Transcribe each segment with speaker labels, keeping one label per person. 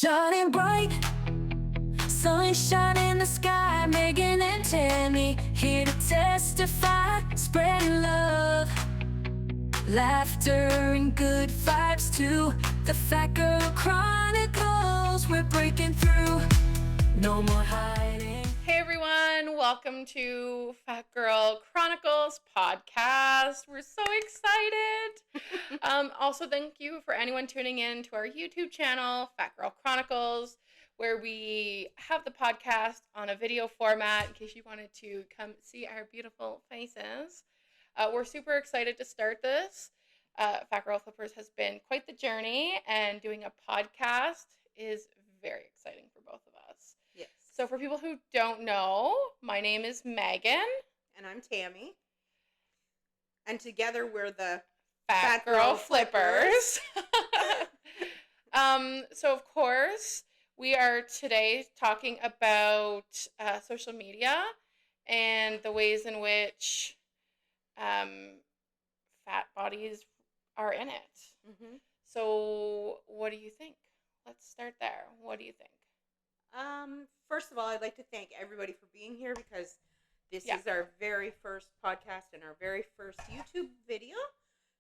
Speaker 1: Shining bright, sunshine in the sky. Megan and Tammy here to testify, spreading love, laughter and good vibes too. The Fat Girl Chronicles, we're breaking through. No more hiding.
Speaker 2: Hey everyone, welcome to Fat Girl Chronicles podcast. We're so excited. Also, thank you for anyone tuning in to our YouTube channel, Fat Girl Chronicles, where we have the podcast on a video format in case you wanted to come see our beautiful faces. We're super excited to start this. Fat Girl Flippers has been quite the journey, and doing a podcast is very exciting for both of us.
Speaker 3: Yes.
Speaker 2: So for people who don't know, my name is Megan.
Speaker 3: And I'm Tammy. And together we're the
Speaker 2: Fat Girl Flippers. So of course, we are today talking about social media and the ways in which fat bodies are in it.
Speaker 3: Mm-hmm.
Speaker 2: So what do you think? Let's start there. What do you think?
Speaker 3: First of all, I'd like to thank everybody for being here because this
Speaker 2: Yeah.
Speaker 3: is our very first podcast and our very first YouTube video.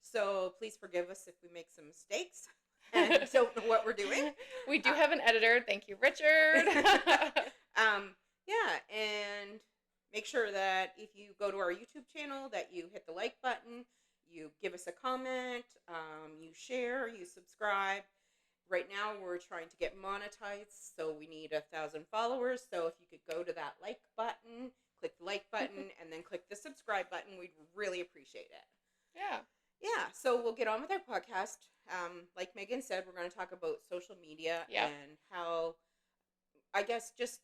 Speaker 3: So please forgive us if we make some mistakes and don't know what we're doing.
Speaker 2: We do have an editor. Thank you, Richard.
Speaker 3: Yeah, and make sure that if you go to our YouTube channel that you hit the like button, you give us a comment, you share, you subscribe. Right now we're trying to get monetized, so we need 1,000 followers. So if you could go to that like button, click the like button, and then click the subscribe button, we'd really appreciate it.
Speaker 2: Yeah.
Speaker 3: Yeah, so we'll get on with our podcast. Like Megan said, we're going to talk about social media and how, I guess, just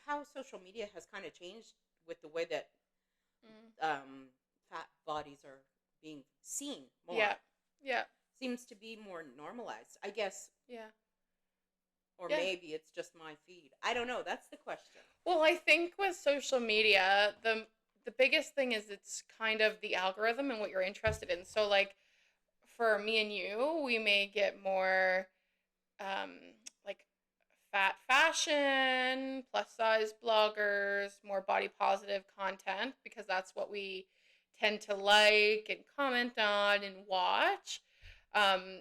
Speaker 3: how social media has kind of changed with the way that fat bodies are being seen more.
Speaker 2: Yeah.
Speaker 3: Seems to be more normalized, I guess.
Speaker 2: Yeah.
Speaker 3: Or
Speaker 2: Yeah.
Speaker 3: maybe it's just my feed. I don't know. That's the question.
Speaker 2: Well, I think with social media, the biggest thing is it's kind of the algorithm and what you're interested in. So like for me and you, we may get more like fat fashion, plus size bloggers, more body positive content because that's what we tend to like and comment on and watch.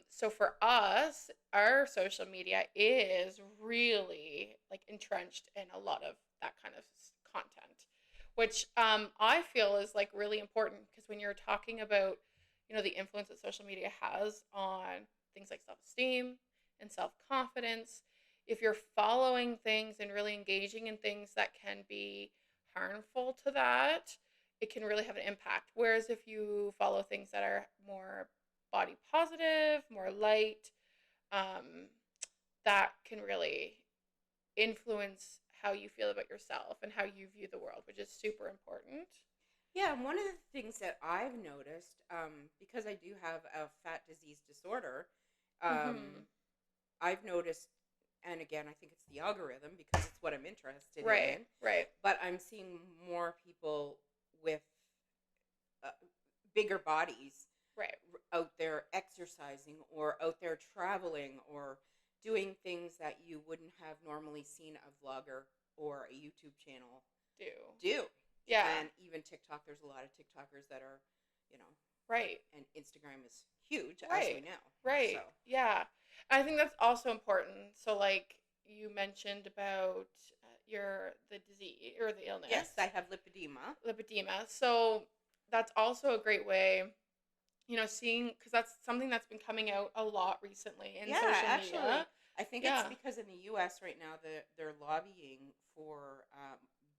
Speaker 2: So for us, our social media is really like entrenched in a lot of that kind of content, which I feel is like really important because when you're talking about, the influence that social media has on things like self-esteem and self-confidence, if you're following things and really engaging in things that can be harmful to that, it can really have an impact. Whereas if you follow things that are more body positive, more light, that can really influence how you feel about yourself and how you view the world, which is super important.
Speaker 3: Yeah, and one of the things that I've noticed, because I do have a fat disease disorder, I've noticed, and again, I think it's the algorithm because it's what I'm interested in.
Speaker 2: Right.
Speaker 3: But I'm seeing more people with bigger bodies out there exercising or out there traveling or doing things that you wouldn't have normally seen a vlogger or a YouTube channel do.
Speaker 2: Yeah.
Speaker 3: And even TikTok, there's a lot of TikTokers that are,
Speaker 2: right.
Speaker 3: And Instagram is huge, as
Speaker 2: Right.
Speaker 3: we know.
Speaker 2: Right.
Speaker 3: So.
Speaker 2: Yeah. I think that's also important. So like you mentioned about the disease or the illness.
Speaker 3: Yes, I have lipedema.
Speaker 2: So that's also a great way, seeing, because that's something that's been coming out a lot recently in social media.
Speaker 3: Actually, I think it's because in the U.S. right now they're lobbying for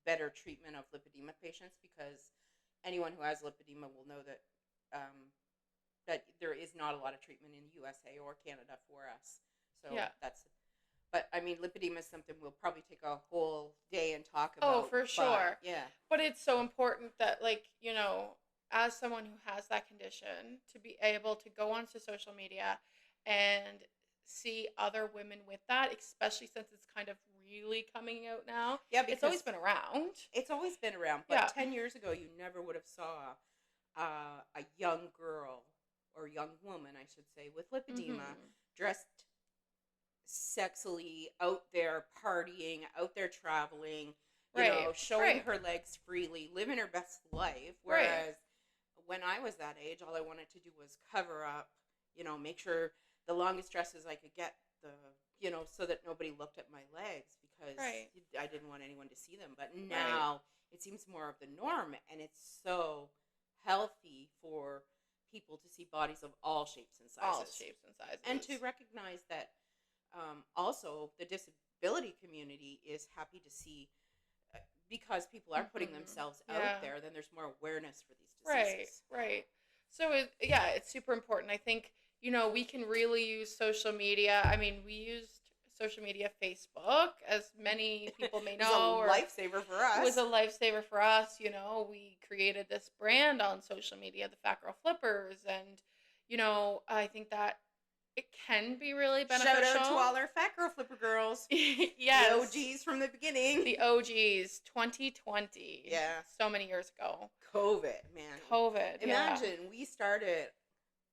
Speaker 3: better treatment of lipedema patients because anyone who has lipedema will know that that there is not a lot of treatment in the USA or Canada for us. So but I mean, lipedema is something we'll probably take a whole day and talk about.
Speaker 2: Oh, for sure.
Speaker 3: Yeah.
Speaker 2: But it's so important that, like, as someone who has that condition, to be able to go onto social media and see other women with that, especially since it's kind of really coming out now.
Speaker 3: Yeah, because
Speaker 2: it's always been around.
Speaker 3: It's always been around, but 10 years ago, you never would have saw a young girl or young woman, I should say, with lipedema dressed sexily out there partying, out there traveling,
Speaker 2: Right.
Speaker 3: showing
Speaker 2: Right.
Speaker 3: her legs freely, living her best life.
Speaker 2: Right.
Speaker 3: Whereas when I was that age, all I wanted to do was cover up, make sure the longest dresses I could get, so that nobody looked at my legs because
Speaker 2: Right.
Speaker 3: I didn't want anyone to see them. But now it seems more of the norm, and it's so healthy for people to see bodies of all shapes and sizes.
Speaker 2: All shapes and sizes.
Speaker 3: And to recognize that also the disability community is happy to see, because people are putting themselves out there, then there's more awareness for these diseases.
Speaker 2: Right. So it's super important. I think, we can really use social media. I mean, we used social media, Facebook, as many people may know.
Speaker 3: It was a lifesaver for us.
Speaker 2: It was a lifesaver for us. We created this brand on social media, the Fat Girl Flippers, and, I think that it can be really beneficial.
Speaker 3: Shout out to all our Fat Girl Flipper girls.
Speaker 2: Yes.
Speaker 3: The OGs from the beginning.
Speaker 2: The OGs, 2020.
Speaker 3: Yeah.
Speaker 2: So many years ago.
Speaker 3: COVID, man.
Speaker 2: COVID,
Speaker 3: Imagine we started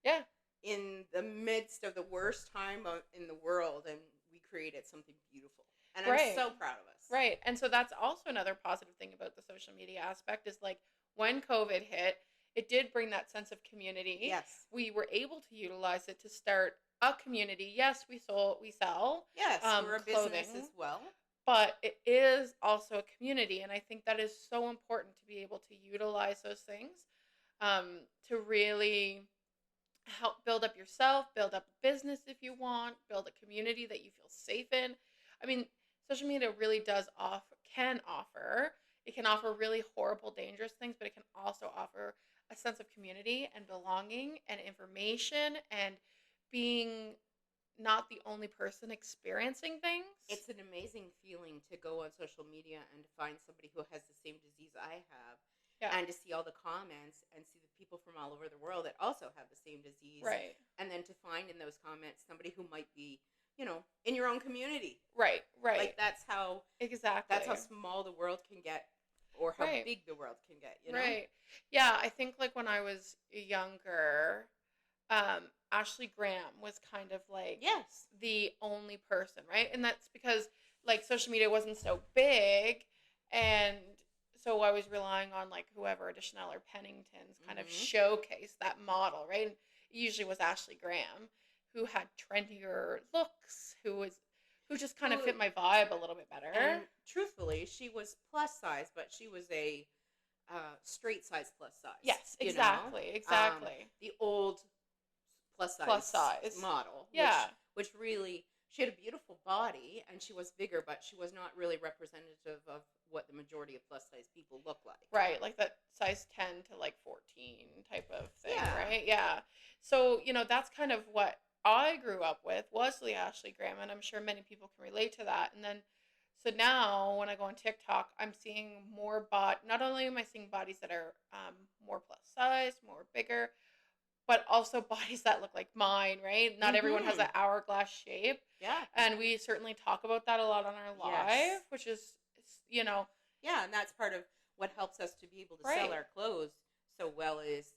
Speaker 2: Yeah.
Speaker 3: in the midst of the worst time in the world, and we created something beautiful. And I'm so proud of us.
Speaker 2: Right. And so that's also another positive thing about the social media aspect is, like, when COVID hit, it did bring that sense of community.
Speaker 3: Yes.
Speaker 2: We were able to utilize it to start a community. Yes, we sell.
Speaker 3: Yes, we're a business
Speaker 2: clothing,
Speaker 3: as well.
Speaker 2: but it is also a community, and I think that is so important to be able to utilize those things to really help build up yourself, build up a business if you want, build a community that you feel safe in. I mean, social media really can offer really horrible, dangerous things, but it can also offer a sense of community and belonging and information and being not the only person experiencing things.
Speaker 3: It's an amazing feeling to go on social media and to find somebody who has the same disease I have, and to see all the comments and see the people from all over the world that also have the same disease.
Speaker 2: Right.
Speaker 3: And then to find in those comments somebody who might be, in your own community.
Speaker 2: Right.
Speaker 3: Like that's how small the world can get, or how big the world can get,
Speaker 2: Right. Yeah, I think, like, when I was younger, Ashley Graham was kind of like the only person, right? And that's because, like, social media wasn't so big, and so I was relying on, like, whoever Chanel or Pennington's kind of showcase that model, right? And it usually was Ashley Graham, who had trendier looks, who just kind of fit my vibe a little bit better.
Speaker 3: And truthfully, she was plus size, but she was a straight size plus size.
Speaker 2: Yes, exactly, exactly.
Speaker 3: The old plus size model.
Speaker 2: Yeah.
Speaker 3: Which really, she had a beautiful body, and she was bigger, but she was not really representative of what the majority of plus size people look like.
Speaker 2: Right, like that size 10 to like 14 type of thing, right? Yeah. So, that's kind of what I grew up with, was the Ashley Graham, and I'm sure many people can relate to that. And then, so now when I go on TikTok, I'm seeing not only am I seeing bodies that are more plus size, more bigger, but also bodies that look like mine, right? Not everyone has an hourglass shape.
Speaker 3: Yeah.
Speaker 2: And we certainly talk about that a lot on our live, which is,
Speaker 3: Yeah, and that's part of what helps us to be able to sell our clothes so well is,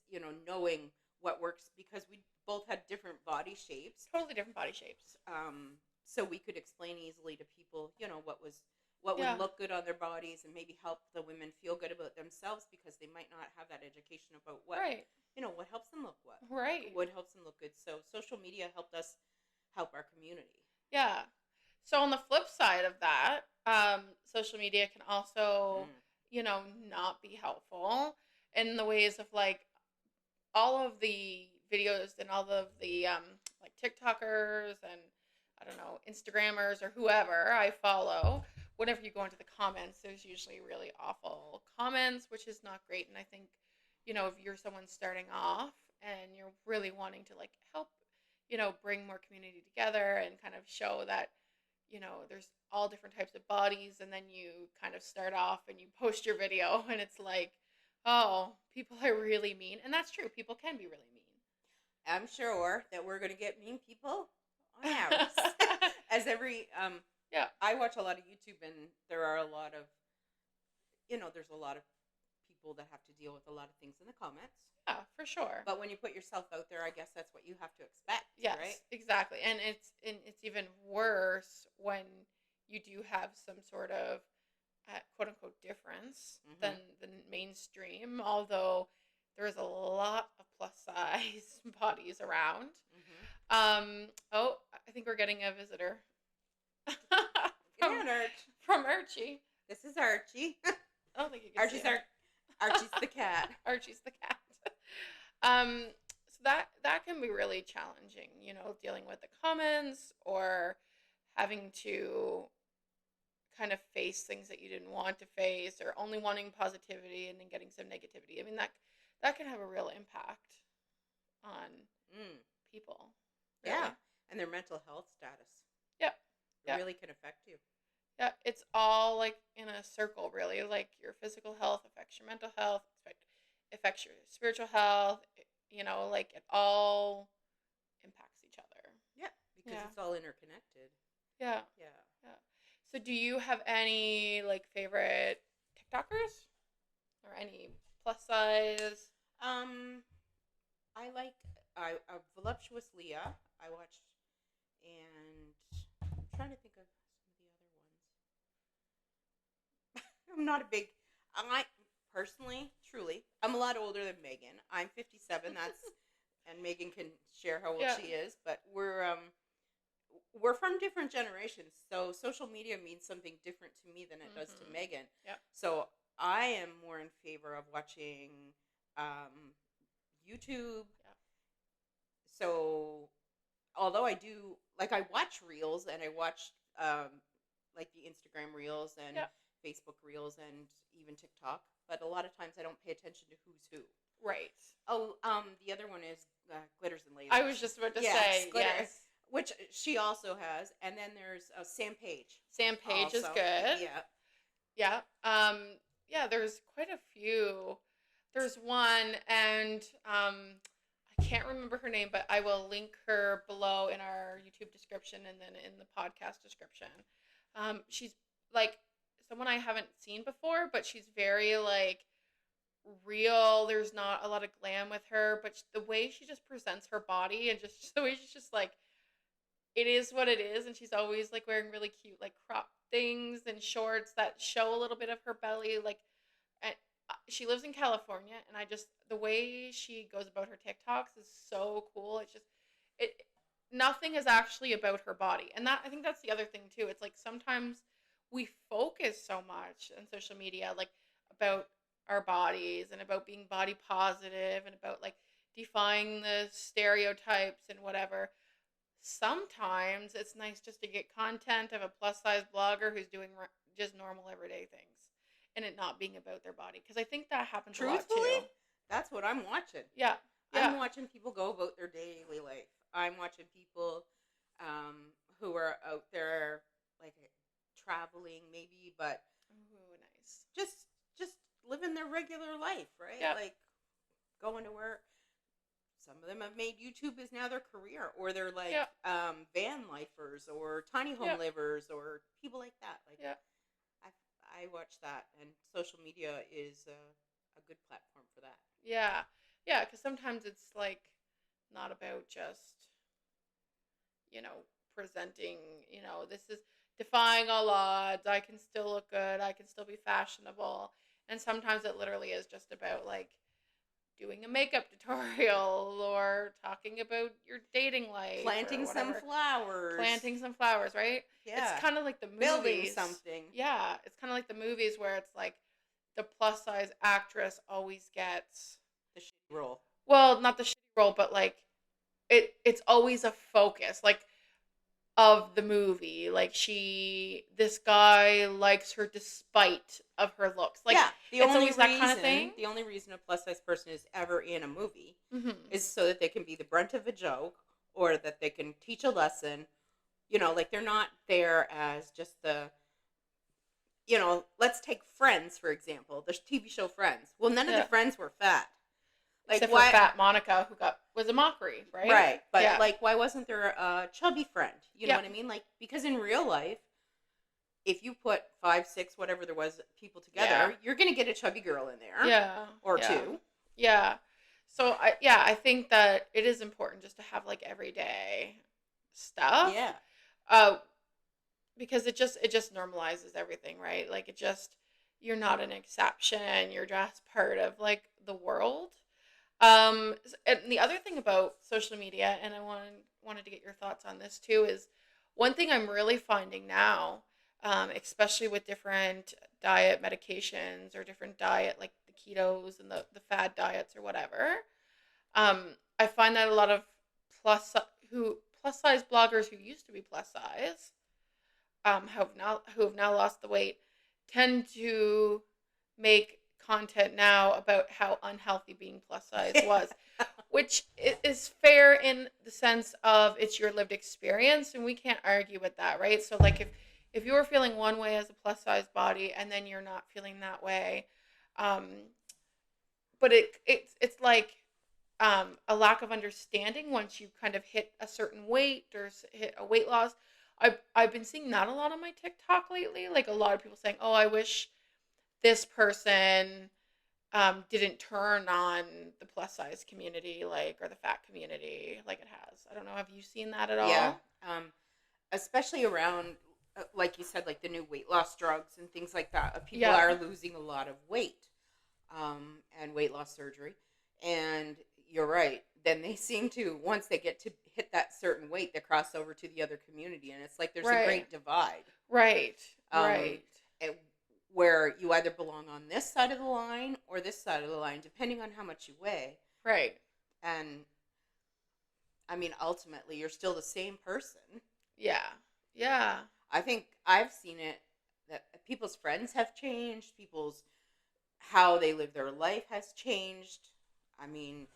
Speaker 3: knowing what works, because we both had different body shapes.
Speaker 2: Totally different body shapes.
Speaker 3: So we could explain easily to people, what would look good on their bodies, and maybe help the women feel good about themselves, because they might not have that education about what what helps them look what helps them look good. So social media helped us help our community.
Speaker 2: Yeah. So on the flip side of that, social media can also not be helpful in the ways of, like, all of the videos and all of the like TikTokers and, I don't know, Instagrammers or whoever I follow. Whenever you go into the comments, there's usually really awful comments, which is not great. And I think, if you're someone starting off and you're really wanting to, like, help, bring more community together and kind of show that, there's all different types of bodies, and then you kind of start off and you post your video and it's like, oh, people are really mean. And that's true. People can be really mean.
Speaker 3: I'm sure that we're going to get mean people on ours. As every, I watch a lot of YouTube, and there are a lot of, there's a lot of people that have to deal with a lot of things in the comments.
Speaker 2: Yeah, for sure.
Speaker 3: But when you put yourself out there, I guess that's what you have to expect,
Speaker 2: Yes,
Speaker 3: right?
Speaker 2: exactly. And it's even worse when you do have some sort of quote unquote difference than the mainstream, although there's a lot of plus size bodies around. Oh, I think we're getting a visitor.
Speaker 3: Come on, Arch.
Speaker 2: From Archie.
Speaker 3: This is Archie.
Speaker 2: I don't think you can see him.
Speaker 3: Archie's the cat.
Speaker 2: Archie's the cat. So that can be really challenging, you know, dealing with the comments or having to kind of face things that you didn't want to face, or only wanting positivity and then getting some negativity. I mean, that can have a real impact on people. Really.
Speaker 3: Yeah, and their mental health status.
Speaker 2: Yeah.
Speaker 3: It really can affect you.
Speaker 2: Yeah, it's all like in a circle, really. Like your physical health affects your mental health, affects your spiritual health. You know, like it all impacts each other.
Speaker 3: Yeah, because it's all interconnected.
Speaker 2: Yeah.
Speaker 3: Yeah.
Speaker 2: So do you have any like favorite TikTokers or any plus size?
Speaker 3: I like Voluptuous Leah. I watched, and I'm trying to think of some of the other ones. I'm not a big. I personally, truly, I'm a lot older than Megan. I'm 57. And Megan can share how old she is, but we're from different generations, so social media means something different to me than it does to Megan.
Speaker 2: Yeah.
Speaker 3: So I am more in favor of watching YouTube. Yeah. So although I do, like, I watch Reels and I watch like the Instagram Reels and Facebook Reels and even TikTok, but a lot of times I don't pay attention to who's who.
Speaker 2: Right.
Speaker 3: Oh, the other one is Glitters and Lasers.
Speaker 2: I was just about to say, yes.
Speaker 3: Which she also has. And then there's Sam Page.
Speaker 2: Sam Page is good.
Speaker 3: Yeah.
Speaker 2: Yeah. Yeah, there's quite a few. There's one, and I can't remember her name, but I will link her below in our YouTube description and then in the podcast description. She's like someone I haven't seen before, but she's very like real. There's not a lot of glam with her, but the way she just presents her body and just the way she's just like, it is what it is. And she's always like wearing really cute like crop things and shorts that show a little bit of her belly. Like, and she lives in California, and the way she goes about her TikToks is so cool. It's just, nothing is actually about her body. And I think that's the other thing too. It's like sometimes we focus so much on social media, like about our bodies and about being body positive and about like defying the stereotypes and whatever. Sometimes it's nice just to get content of a plus size blogger who's doing just normal everyday things and it not being about their body. Because I think that happens a lot too.
Speaker 3: That's what I'm watching.
Speaker 2: Yeah.
Speaker 3: I'm watching people go about their daily life. I'm watching people who are out there like traveling maybe, but
Speaker 2: nice.
Speaker 3: Just living their regular life, right?
Speaker 2: Yeah.
Speaker 3: Like going to work. Some of them have made YouTube is now their career, or they're like van lifers or tiny home livers or people like that. Like I watch that, and social media is a good platform for that.
Speaker 2: Yeah, yeah, because sometimes it's like not about just, you know, presenting, you know, this is defying all odds. I can still look good. I can still be fashionable. And sometimes it literally is just about like doing a makeup tutorial or talking about your dating life.
Speaker 3: Planting some flowers,
Speaker 2: right?
Speaker 3: Yeah.
Speaker 2: It's kind of like the movies.
Speaker 3: Building something.
Speaker 2: Yeah. It's kind of like the movies where it's like the plus size actress always gets
Speaker 3: the shitty role.
Speaker 2: Well, not the shitty role, but like it's always a focus. Like of the movie, like this guy likes her despite of her looks. Like it's always that kind of thing.
Speaker 3: The only reason a plus size person is ever in a movie is so that they can be the brunt of a joke or that they can teach a lesson. You know, like they're not there as just you know, let's take Friends for example. The TV show Friends. Well, none of the friends were fat. Like,
Speaker 2: except for fat Monica, who was a mockery, right?
Speaker 3: Right, but like, why wasn't there a chubby friend? You know what I mean? Like, because in real life, if you put 5, 6, whatever there was people together,
Speaker 2: Yeah.
Speaker 3: you're gonna get a chubby girl in there,
Speaker 2: Yeah.
Speaker 3: or
Speaker 2: Yeah.
Speaker 3: two.
Speaker 2: Yeah. So I think that it is important just to have like everyday stuff.
Speaker 3: Yeah.
Speaker 2: Because it just normalizes everything, right? Like it just you're not an exception, you're just part of like the world. And the other thing about social media, and I wanted to get your thoughts on this too, is one thing I'm really finding now, especially with different diet medications or different diet like the ketos and the fad diets or whatever. I find that a lot of plus size bloggers who used to be plus size, who have now lost the weight, tend to make content now about how unhealthy being plus size was, which is fair in the sense of it's your lived experience, and we can't argue with that, right? So like if you're feeling one way as a plus size body and then you're not feeling that way, um, but it's like a lack of understanding once you kind of hit a certain weight or hit a weight loss. I've been seeing that a lot on my TikTok lately. Like a lot of people saying, "Oh, I wish this person didn't turn on the plus size community, like, or the fat community, like it has." I don't know. Have you seen that at all?
Speaker 3: Yeah. Especially around, like you said, like the new weight loss drugs and things like that. People
Speaker 2: Yeah.
Speaker 3: are losing a lot of weight, and weight loss surgery. And you're right. Then they seem to, once they get to hit that certain weight, they cross over to the other community, and it's like there's a
Speaker 2: Right.
Speaker 3: great divide.
Speaker 2: Right.
Speaker 3: Um,
Speaker 2: Right.
Speaker 3: and where you either belong on this side of the line or this side of the line, depending on how much you weigh.
Speaker 2: Right.
Speaker 3: And I mean, ultimately, you're still the same person.
Speaker 2: Yeah. Yeah.
Speaker 3: I think I've seen it that people's friends have changed, people's how they live their life has changed. I mean,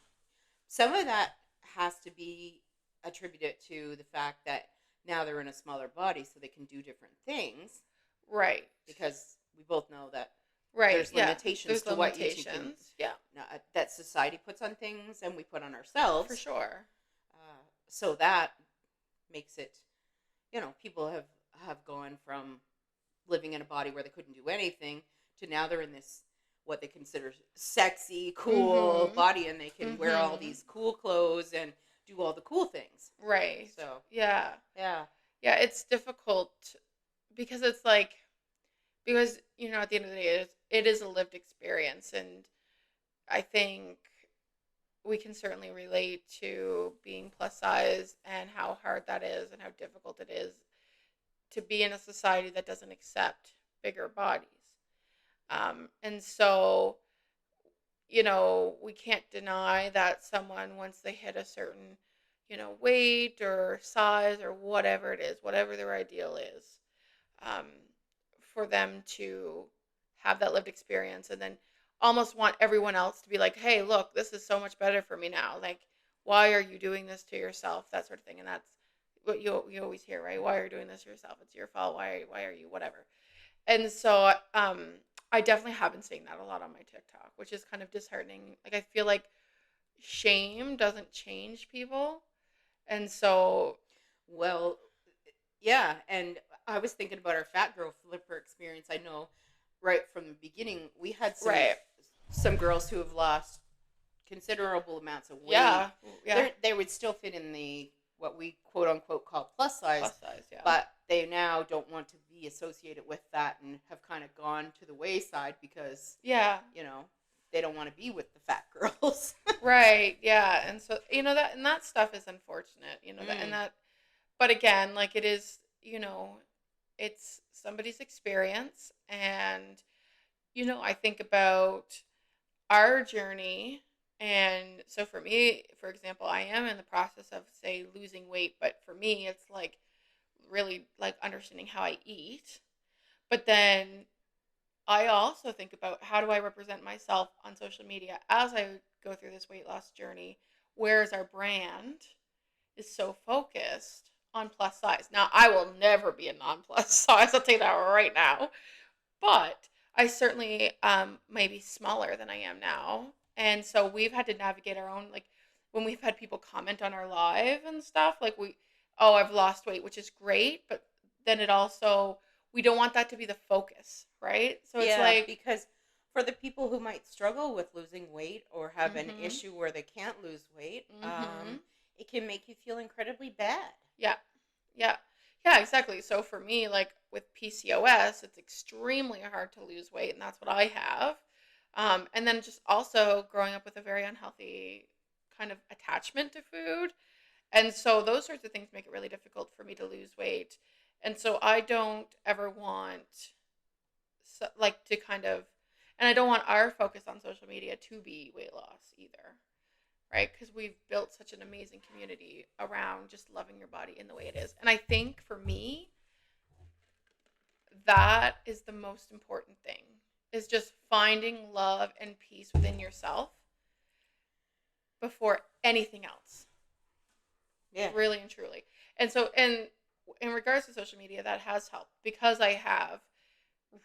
Speaker 3: some of that has to be attributed to the fact that now they're in a smaller body so they can do different things,
Speaker 2: Right.
Speaker 3: because we both know that
Speaker 2: Right.
Speaker 3: there's
Speaker 2: Yeah.
Speaker 3: limitations
Speaker 2: There's
Speaker 3: to what you two can,
Speaker 2: limitations. Yeah.
Speaker 3: that society puts on things and we put on ourselves.
Speaker 2: For sure.
Speaker 3: So that makes it, people have gone from living in a body where they couldn't do anything to now they're in this what they consider sexy, cool
Speaker 2: Mhm.
Speaker 3: body, and they can wear all
Speaker 2: Mhm.
Speaker 3: these cool clothes and do all the cool things.
Speaker 2: Right.
Speaker 3: So
Speaker 2: Yeah.
Speaker 3: yeah,
Speaker 2: Yeah. It's difficult because it's like, because, at the end of the day, it is a lived experience. And I think we can certainly relate to being plus size and how hard that is and how difficult it is to be in a society that doesn't accept bigger bodies. And so, we can't deny that someone, once they hit a certain, weight or size or whatever it is, whatever their ideal is, um, for them to have that lived experience and then almost want everyone else to be like, hey, look, this is so much better for me now. Like, why are you doing this to yourself? That sort of thing. And that's what you always hear, right? Why are you doing this to yourself? It's your fault. Why are you whatever? And so I definitely have been seeing that a lot on my TikTok, which is kind of disheartening. Like I feel like shame doesn't change people. And so
Speaker 3: well, yeah. And I was thinking about our fat girl flipper experience. I know right from the beginning we had
Speaker 2: right.
Speaker 3: some girls who have lost considerable amounts of weight.
Speaker 2: Yeah. Yeah.
Speaker 3: They would still fit in the what we quote unquote call plus size,
Speaker 2: Plus size, yeah.
Speaker 3: but they now don't want to be associated with that and have kind of gone to the wayside because
Speaker 2: yeah.
Speaker 3: They don't want to be with the fat girls.
Speaker 2: Right. Yeah. And so, that stuff is unfortunate,
Speaker 3: Mm.
Speaker 2: but again, like it is, it's somebody's experience. And, I think about our journey. And so for me, for example, I am in the process of, say, losing weight, but for me, it's like really like understanding how I eat. But then I also think about how do I represent myself on social media as I go through this weight loss journey, whereas our brand is so focused on plus size. Now, I will never be a non-plus size. I'll tell you that right now. But I certainly may be smaller than I am now. And so we've had to navigate our own, like when we've had people comment on our live and stuff, like I've lost weight, which is great. But then it also, we don't want that to be the focus, right? So it's like,
Speaker 3: because for the people who might struggle with losing weight or have an
Speaker 2: Mhm.
Speaker 3: issue where they can't lose weight,
Speaker 2: Mhm.
Speaker 3: it can make you feel incredibly bad.
Speaker 2: yeah, yeah, yeah, exactly. So for me, like with PCOS, it's extremely hard to lose weight, and that's what I have. And then just also growing up with a very unhealthy kind of attachment to food. And so those sorts of things make it really difficult for me to lose weight. And so I don't ever want like to kind of, and I don't want our focus on social media to be weight loss either, right? Because we've built such an amazing community around just loving your body in the way it is. And I think for me, that is the most important thing, is just finding love and peace within yourself before anything else.
Speaker 3: Yeah.
Speaker 2: Really and truly. And so, and in regards to social media, that has helped because I have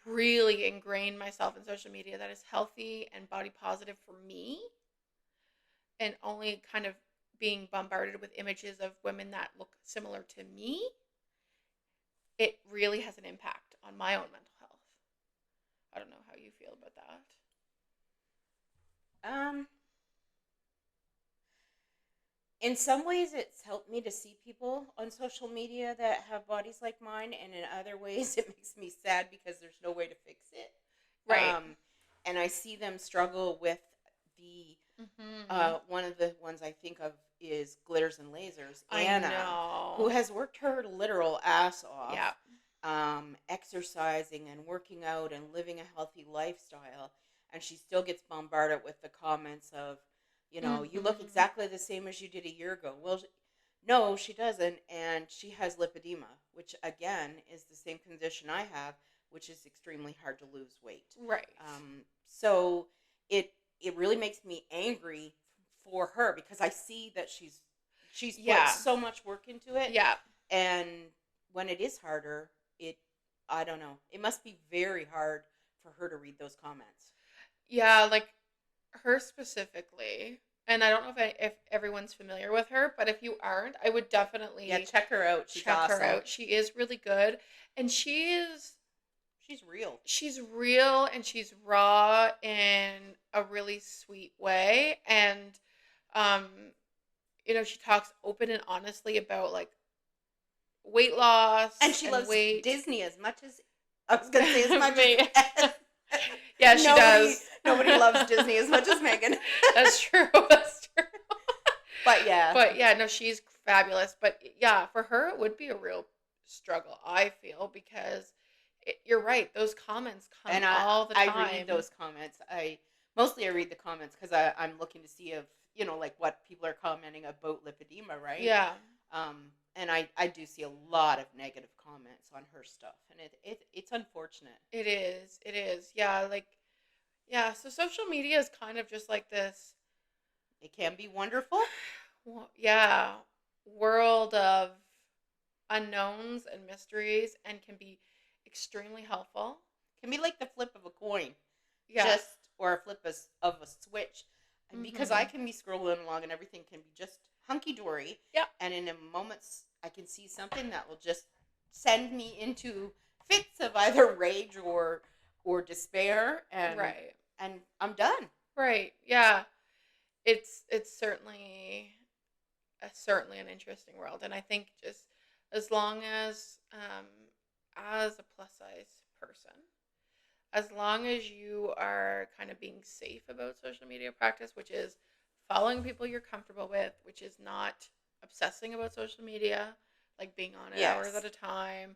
Speaker 2: really ingrained myself in social media that is healthy and body positive for me, and only kind of being bombarded with images of women that look similar to me. It really has an impact on my own mental health. I don't know how you feel about that.
Speaker 3: In some ways, it's helped me to see people on social media that have bodies like mine, and in other ways, it makes me sad because there's no way to fix it.
Speaker 2: Right.
Speaker 3: And I see them struggle with the one of the ones I think of is Glitters and Lasers, Anna,
Speaker 2: I know.
Speaker 3: who has worked her literal ass off,
Speaker 2: Yeah.
Speaker 3: exercising and working out and living a healthy lifestyle, and she still gets bombarded with the comments of, you look
Speaker 2: Mhm.
Speaker 3: exactly the same as you did a year ago. Well, no, she doesn't, and she has lipedema, which again is the same condition I have, which is extremely hard to lose weight.
Speaker 2: Right.
Speaker 3: So it really makes me angry for her because I see that she's
Speaker 2: Yeah.
Speaker 3: put so much work into it,
Speaker 2: Yeah.
Speaker 3: and when it is harder, I don't know, it must be very hard for her to read those comments.
Speaker 2: Yeah, like her specifically. And I don't know if everyone's familiar with her, but if you aren't, I would definitely
Speaker 3: Check her out. She's
Speaker 2: check
Speaker 3: awesome.
Speaker 2: her out. She is really good, and
Speaker 3: She's real.
Speaker 2: She's real, and she's raw in a really sweet way, and um she talks open and honestly about like weight loss,
Speaker 3: And she loves
Speaker 2: weight.
Speaker 3: Disney as much as I was going to say as much as
Speaker 2: yeah, she does.
Speaker 3: Nobody loves Disney as much as Megan.
Speaker 2: That's true. That's true.
Speaker 3: But yeah,
Speaker 2: no, she's fabulous. But yeah, for her, it would be a real struggle, I feel, because you're right. Those comments come
Speaker 3: and
Speaker 2: all the time.
Speaker 3: I read those comments. I read the comments because I'm looking to see if like what people are commenting about lipedema, right?
Speaker 2: Yeah.
Speaker 3: And I do see a lot of negative comments on her stuff, and it's unfortunate.
Speaker 2: It is. It is. Yeah. Yeah. So social media is kind of just like this.
Speaker 3: It can be wonderful.
Speaker 2: Yeah. World of unknowns and mysteries, and can be extremely helpful.
Speaker 3: Can be like the flip of a coin.
Speaker 2: Yeah.
Speaker 3: Or a flip of a switch. And because I can be scrolling along and everything can be just hunky-dory.
Speaker 2: Yeah.
Speaker 3: And in a moment, I can see something that will just send me into fits of either rage or despair. And,
Speaker 2: right.
Speaker 3: And I'm done.
Speaker 2: Right. Yeah. It's certainly an interesting world. And I think just as long as a plus size person, as long as you are kind of being safe about social media practice, which is following people you're comfortable with, which is not obsessing about social media, like being on it hours at a time,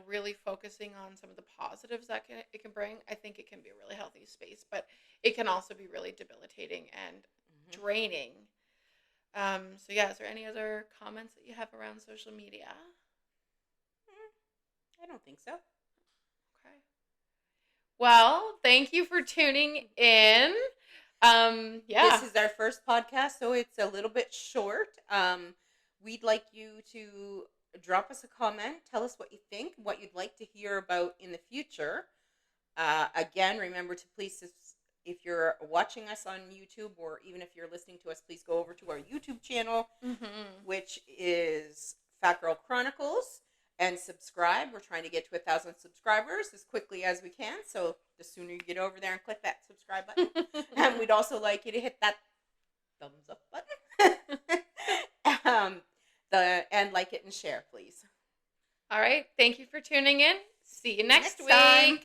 Speaker 2: really focusing on some of the positives that it can bring. I think it can be a really healthy space, but it can also be really debilitating and draining. So yeah, is there any other comments that you have around social media?
Speaker 3: I don't think so.
Speaker 2: Okay. Well, thank you for tuning in. Yeah.
Speaker 3: This is our first podcast, so it's a little bit short. We'd like you to drop us a comment. Tell us what you think, what you'd like to hear about in the future. Again, remember to please, if you're watching us on YouTube or even if you're listening to us, please go over to our YouTube channel, which is Fat Girl Chronicles. and subscribe. We're trying to get to 1,000 subscribers as quickly as we can. So the sooner you get over there and click that subscribe button, and we'd also like you to hit that thumbs up button. And like it and share, please.
Speaker 2: All right. Thank you for tuning in. See you next week.
Speaker 3: time.